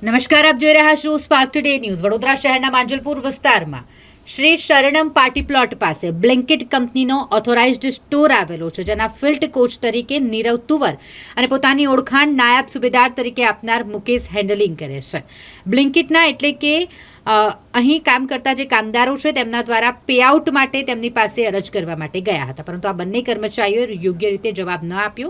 નમસ્કાર, આપ જોઈ રહ્યા છો સ્પાર્ક ટુડે ન્યૂઝ। વડોદરા શહેરના માંજલપુર વિસ્તારમાં શ્રી શરણમ પાર્ટી પ્લોટ પાસે બ્લેન્કેટ કંપનીનો ઓથોરાઇઝ્ડ સ્ટોર આવેલો છે, જેના ફિલ્ડ કોચ તરીકે નીરવ તુવર અને પોતાની ઓળખાણ નાયબ સુબેદાર તરીકે આપનાર મુકેશ હેન્ડલિંગ કરે છે। બ્લેન્કેટના એટલે કે અહીં કામ કરતા જે કામદારો છે તેમના દ્વારા પેઆઉટ માટે તેમની પાસે અરજ કરવા માટે ગયા હતા, પરંતુ આ બંને કર્મચારીઓએ યોગ્ય રીતે જવાબ ન આપ્યો।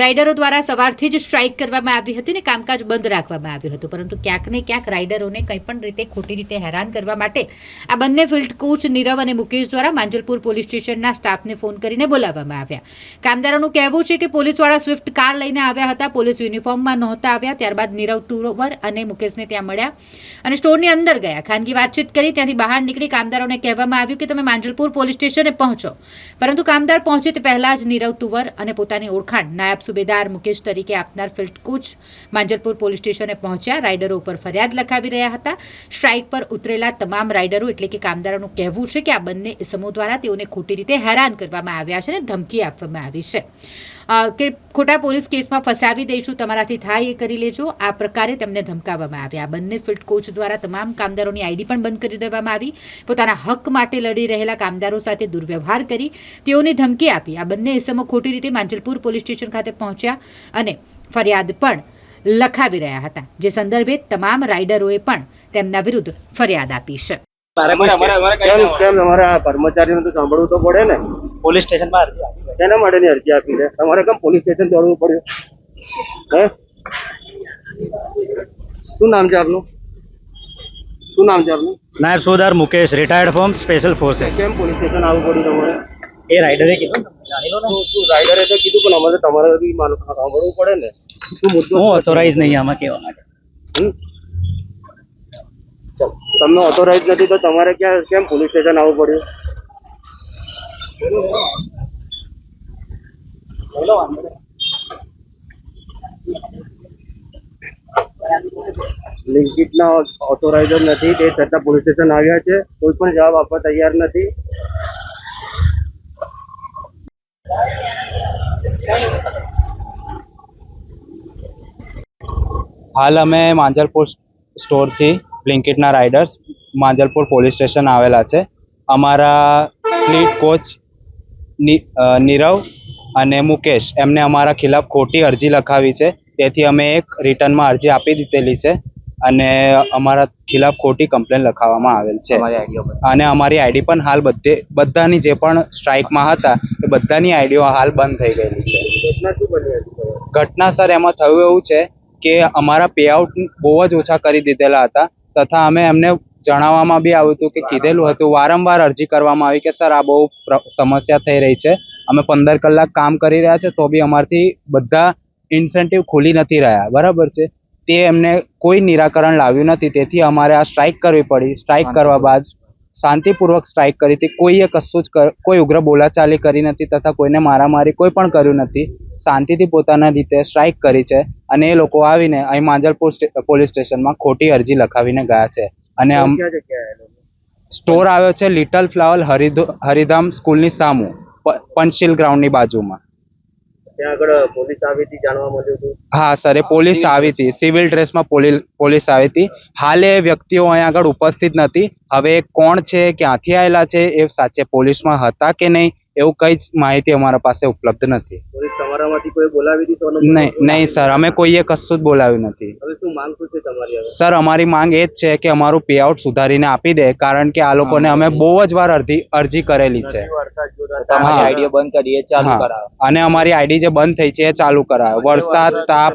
રાઇડરો દ્વારા સવારથી જ સ્ટ્રાઇક કરવામાં આવી હતી અને કામકાજ બંધ રાખવામાં આવ્યું હતું, પરંતુ ક્યાંક ને ક્યાંક રાઇડરોને કંઈ પણ રીતે ખોટી રીતે હેરાન કરવા માટે આ બંને ફિલ્ડ કોચ નીરવ અને મુકેશ દ્વારા માંજલપુર પોલીસ સ્ટેશનના સ્ટાફને ફોન કરીને બોલાવવામાં આવ્યા। કામદારોનું કહેવું છે કે પોલીસવાળા સ્વિફ્ટ કાર લઈને આવ્યા હતા, પોલીસ યુનિફોર્મમાં નહોતા આવ્યા। ત્યારબાદ નીરવ તુવર અને મુકેશને ત્યાં મળ્યા અને સ્ટોરની અંદર ગયા, ખાનગી વાતચીત કરી ત્યાંથી બહાર નીકળી કામદારોને કહેવામાં આવ્યું કે તમે માંજલપુર પોલીસ સ્ટેશને પહોંચો, પરંતુ કામદાર પહોંચે તે પહેલાં જ નીરવ તુવર અને પોતાની ઓળખાણ નાયબ સુબેદાર મુકેશ તરીકે આપનાર ફિલ્ડ કોચ માંજલપુર પોલીસ સ્ટેશને પહોંચ્યા। રાઇડરો ઉપર ફરિયાદ લખાવી રહ્યા હતા। સ્ટ્રાઇક પર ઉતરેલા તમામ રાઇડરો એટલે કે કામદારોનું કહેવું છે કે આ બંને સમૂહ દ્વારા તેઓને ખોટી રીતે હેરાન કરવામાં આવ્યા છે અને ધમકી આપવામાં આવી છે કે ખોટા પોલીસ કેસમાં ફસાવી દઈશું, તમારાથી થાય એ કરી લેજો, આ પ્રકારે તેમને ધમકાવવામાં આવ્યા। આ બંને ફિલ્ડ કોચ દ્વારા તમામ કામદારોની આઈડી પણ બંધ કરી દેવામાં આવી। પોતાના હક માટે લડી રહેલા કામદારો સાથે દુર્વ્યવહાર કરી તેઓને ધમકી આપી આ બંને ઇસમો ખોટી રીતે માંજલપુર પોલીસ સ્ટેશન ખાતે પહોંચ્યા અને ફરિયાદ પણ લખાવી રહ્યા હતા, જે સંદર્ભે તમામ રાઇડરોએ પણ તેમના વિરુદ્ધ ફરિયાદ આપી છે। કર્મચારીઓ તો સાંભળવું તો પડે ને। પોલીસ સ્ટેશનમાં અરજી આપી તેના માટેની અરજી આપી છે, તમારે કેમ પોલીસ સ્ટેશન દોડવું પડ્યું? હે, શું નામ છે આપનું? શું નામ છે આપનું? નાયબ સુબેદાર મુકેશ, રિટાયર્ડ ફ્રોમ સ્પેશિયલ ફોર્सेस। કેમ પોલીસ સ્ટેશન આવવું પડ્યું તમારે? એ રાઇડરે કીધું, જાણી લો ને। શું રાઇડરે તો કીધું, પણ અમારે તમારે બી સાંભળવું પડે ને। શું મુદ્દો? હું ઓથોરાઇઝ નહીં આમાં કહેવા માટે। તમને ઓથોરાઇઝ નથી તો તમારે કેમ પોલીસ સ્ટેશન આવવું પડ્યું? બ્લિંકિટના ઓથોરાઇઝર નથી, તે છતાં પોલીસ સ્ટેશન આવ્યા છે, કોઈ પણ જવાબ આપવા તૈયાર નથી। હાલ અમે માંજલપુર સ્ટોરથી બ્લિંકિટના રાઇડર્સ માંજલપુર પોલીસ સ્ટેશન આવેલા છે। અમારા ફ્લીટ કોચ નીરવ અને મુકેશ એમને અમારા ખિલાફ ખોટી અરજી લખાવી છે, તેથી અમે એક રિટર્નમાં અરજી આપી દીધેલી છે અને અમારા ખિલાફ ખોટી કમ્પ્લેન લખાવવામાં આવેલ છે અને અમારી આઈડી પણ હાલ બધાની જે પણ સ્ટ્રાઇકમાં હતા એ બધાની આઈડીઓ હાલ બંધ થઈ ગયેલી છે। ઘટના સર એમાં થયું એવું છે કે અમારા પેઆઉટ બહુ જ ઓછા કરી દીધેલા હતા, તથા અમે એમને જણાવવામાં બી આવ્યું હતું કે કીધેલું હતું, વારંવાર અરજી કરવામાં આવી કે સર આ બહુ સમસ્યા થઈ રહી છે, અમે 15 કલાક કામ કરી રહ્યા છે તો બી અમારથી બધા ઇન્સેન્ટિવ ખુલી નથી રહ્યા, બરાબર છે। તે એમને કોઈ નિરાકરણ લાવ્યું નથી, તેથી અમારે આ સ્ટ્રાઇક કરવી પડી। સ્ટ્રાઇક કરવા બાદ શાંતિપૂર્વક સ્ટ્રાઇક કરી હતી, કોઈએ કશું જ કોઈ ઉગ્ર બોલાચાલી કરી નથી તથા કોઈને મારામારી કોઈ પણ કર્યું નથી, શાંતિથી પોતાના રીતે સ્ટ્રાઇક કરી છે અને એ લોકો આવીને અહીં માંજલપુર પોલીસ સ્ટેશનમાં ખોટી અરજી લખાવીને ગયા છે અને સ્ટોર આવ્યો છે લિટલ ફ્લાવર હરિધામ સ્કૂલની સામું, પંચશીલ ગ્રાઉન્ડની બાજુમાં। ત્યાં આગળ પોલીસ આવી હતી, જાણવા મળ્યું હતું? હા સર, એ પોલીસ આવી હતી, સિવિલ ડ્રેસમાં પોલીસ આવી હતી। હાલ એ વ્યક્તિઓ અહીંયા આગળ ઉપસ્થિત નથી। હવે કોણ છે, ક્યાંથી આવેલા છે, એ સાચે પોલીસમાં હતા કે નહીં એવું કઈ જ માહિતી અમારા પાસે ઉપલબ્ધ નથી। પોલીસ તમારામાંથી કોઈ બોલાવી હતી? નહીં સર, અમે કોઈએ કશું જ બોલાવ્યું નથી। હવે શું માંગ શું છે તમારી? સર અમારી માંગ એ જ છે કે અમારું પેઆઉટ સુધારીને આપી દે, કારણ કે આ લોકોને અમે બહુ જ વાર અરજી કરેલી છે અને અમારી આઈડી જે બંધ થઈ છે એ ચાલુ કરાવે। વરસાદ, તાપ,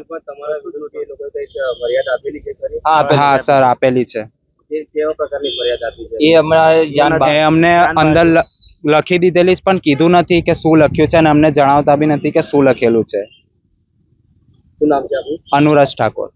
ફરિયાદ આપેલી છે? હા સર આપેલી છે। કેવા પ્રકારની ફરિયાદ આપી છે? એ અમને અંદર લખી દીધેલી પણ કીધું નથી કે શું લખ્યું છે અને અમને જણાવતા બી નથી કે શું લખેલું છે। શું નામ છે આપનું? અનુરાજ ઠાકોર।